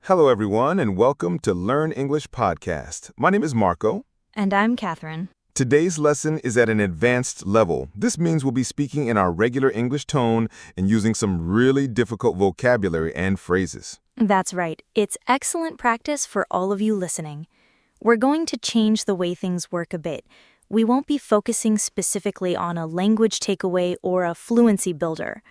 Hello, everyone, and welcome to Learn English Podcast. My name is Marco. And I'm Catherine. Today's lesson is at an advanced level. This means we'll be speaking in our regular English tone and using some really difficult vocabulary and phrases. That's right. It's excellent practice for all of you listening. We're going to change the way things work a bit. We won't be focusing specifically on a language takeaway or a fluency builder.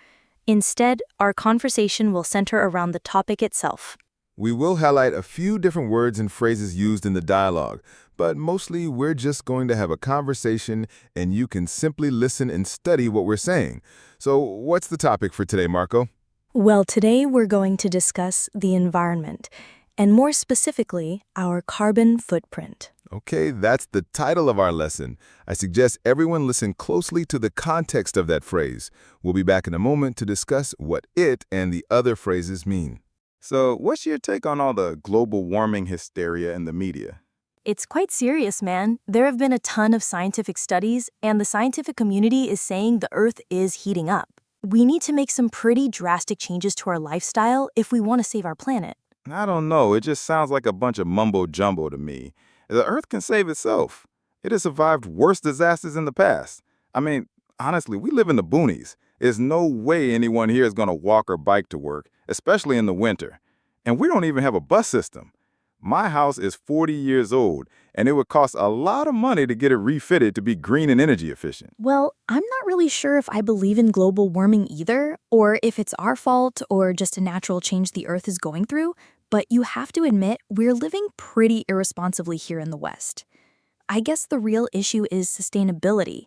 Instead, our conversation will center around the topic itself. We will highlight a few different words and phrases used in the dialogue, but mostly we're just going to have a conversation and you can simply listen and study what we're saying. So what's the topic for today, Marco? Well, today we're going to discuss the environment, and more specifically, our carbon footprint. Okay, that's the title of our lesson. I suggest everyone listen closely to the context of that phrase. We'll be back in a moment to discuss what it and the other phrases mean. So, what's your take on all the global warming hysteria in the media? It's quite serious, man. There have been a ton of scientific studies, and the scientific community is saying the Earth is heating up. We need to make some pretty drastic changes to our lifestyle if we want to save our planet. I don't know, it just sounds like a bunch of mumbo-jumbo to me. The Earth can save itself. It has survived worse disasters in the past. I mean, honestly, we live in the boonies. There's no way anyone here is going to walk or bike to work, especially in the winter. And we don't even have a bus system. My house is 40 years old, and it would cost a lot of money to get it refitted to be green and energy efficient. Well, I'm not really sure if I believe in global warming either, or if it's our fault or just a natural change the Earth is going through, but you have to admit we're living pretty irresponsibly here in the West. I guess the real issue is sustainability.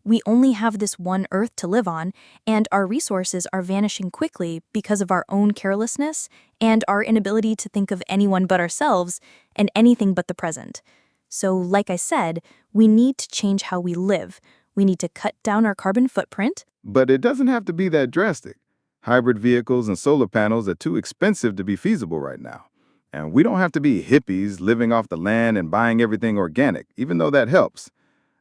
We only have this one Earth to live on, and our resources are vanishing quickly because of our own carelessness and our inability to think of anyone but ourselves and anything but the present. So, like I said, we need to change how we live. We need to cut down our carbon footprint. But it doesn't have to be that drastic. Hybrid vehicles and solar panels are too expensive to be feasible right now. And we don't have to be hippies living off the land and buying everything organic, even though that helps.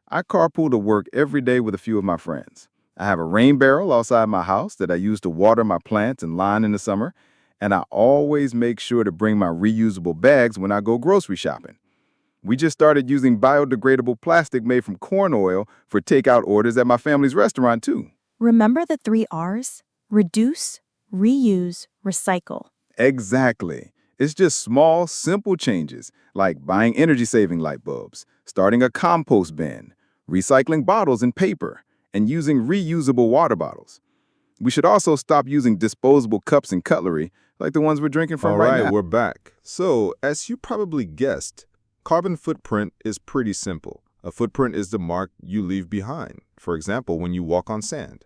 I carpool to work every day with a few of my friends. I have a rain barrel outside my house that I use to water my plants and line in the summer, and I always make sure to bring my reusable bags when I go grocery shopping. We just started using biodegradable plastic made from corn oil for takeout orders at my family's restaurant, too. Remember the 3 R's? Reduce, reuse, recycle. Exactly. It's just small, simple changes, like buying energy-saving light bulbs, starting a compost bin, recycling bottles and paper, and using reusable water bottles. We should also stop using disposable cups and cutlery like the ones we're drinking from right now. All right, we're back. So, as you probably guessed, carbon footprint is pretty simple. A footprint is the mark you leave behind, for example, when you walk on sand.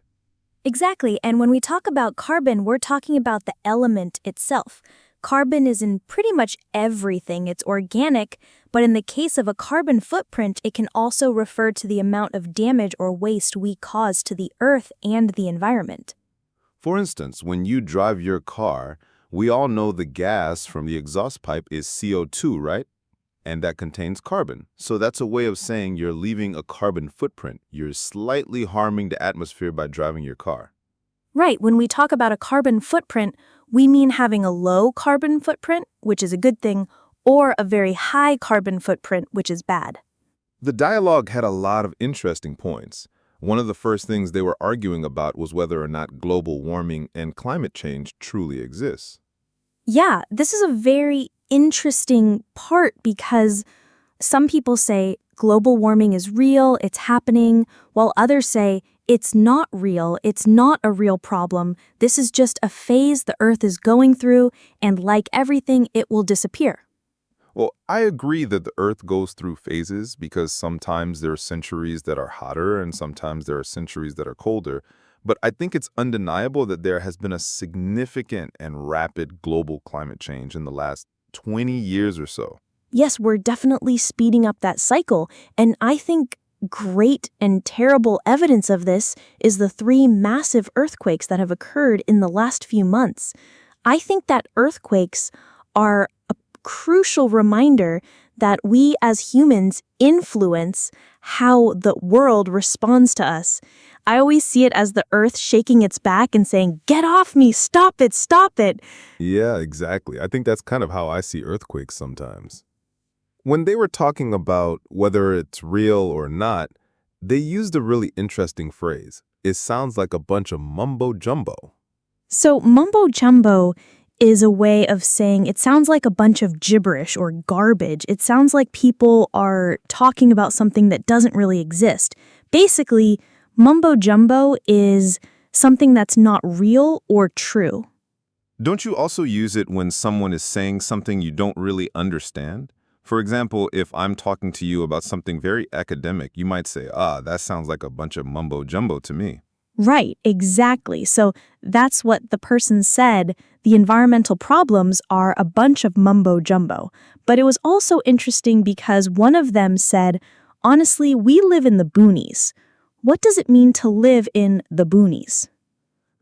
Exactly, and when we talk about carbon, we're talking about the element itself. Carbon is in pretty much everything. It's organic, but in the case of a carbon footprint, it can also refer to the amount of damage or waste we cause to the Earth and the environment. For instance, when you drive your car, we all know the gas from the exhaust pipe is CO2, right? And that contains carbon. So that's a way of saying you're leaving a carbon footprint. You're slightly harming the atmosphere by driving your car. Right, when we talk about a carbon footprint, we mean having a low carbon footprint, which is a good thing, or a very high carbon footprint, which is bad. The dialogue had a lot of interesting points. One of the first things they were arguing about was whether or not global warming and climate change truly exists. Yeah, this is a very interesting part because some people say global warming is real, it's happening, while others say it's not real, it's not a real problem, this is just a phase the Earth is going through, and like everything, it will disappear. Well, I agree that the Earth goes through phases because sometimes there are centuries that are hotter and sometimes there are centuries that are colder. But I think it's undeniable that there has been a significant and rapid global climate change in the last 20 years or so. Yes, we're definitely speeding up that cycle, and I think great and terrible evidence of this is the 3 massive earthquakes that have occurred in the last few months. I think that earthquakes are a crucial reminder that we as humans influence how the world responds to us. I always see it as the earth shaking its back and saying, "Get off me, stop it, stop it." Yeah, exactly. I think that's kind of how I see earthquakes sometimes. When they were talking about whether it's real or not, they used a really interesting phrase. It sounds like a bunch of mumbo jumbo. So, mumbo jumbo is a way of saying it sounds like a bunch of gibberish or garbage. It sounds like people are talking about something that doesn't really exist. Basically, mumbo jumbo is something that's not real or true. Don't you also use it when someone is saying something you don't really understand? For example, if I'm talking to you about something very academic, you might say, that sounds like a bunch of mumbo jumbo to me. Right, exactly. So that's what the person said. The environmental problems are a bunch of mumbo jumbo. But it was also interesting because one of them said, honestly, we live in the boonies. What does it mean to live in the boonies?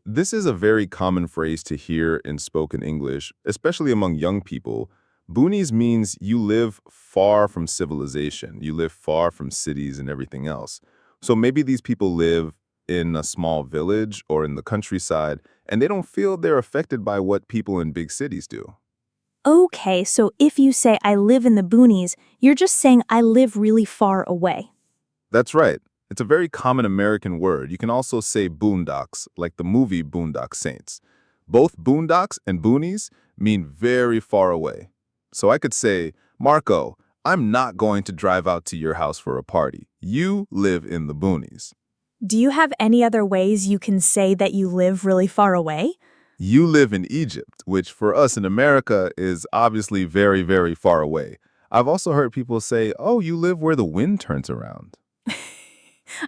This is a very common phrase to hear in spoken English, especially among young people. Boonies means you live far from civilization. You live far from cities and everything else. So maybe these people live in a small village or in the countryside, and they don't feel they're affected by what people in big cities do. Okay, so if you say I live in the boonies, you're just saying I live really far away. That's right. It's a very common American word. You can also say boondocks, like the movie Boondock Saints. Both boondocks and boonies mean very far away. So I could say, Marco, I'm not going to drive out to your house for a party. You live in the boonies. Do you have any other ways you can say that you live really far away? You live in Egypt, which for us in America is obviously very, very far away. I've also heard people say, oh, you live where the wind turns around.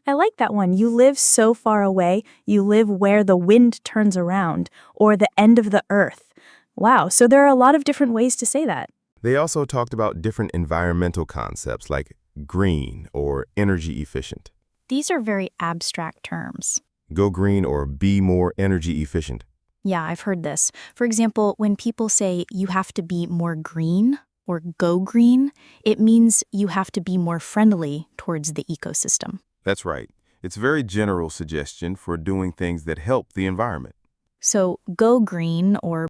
I like that one. You live so far away, you live where the wind turns around, or the end of the earth. Wow, so there are a lot of different ways to say that. They also talked about different environmental concepts like green or energy efficient. These are very abstract terms. Go green or be more energy efficient. Yeah, I've heard this. For example, when people say you have to be more green or go green, it means you have to be more friendly towards the ecosystem. That's right. It's a very general suggestion for doing things that help the environment. So go green or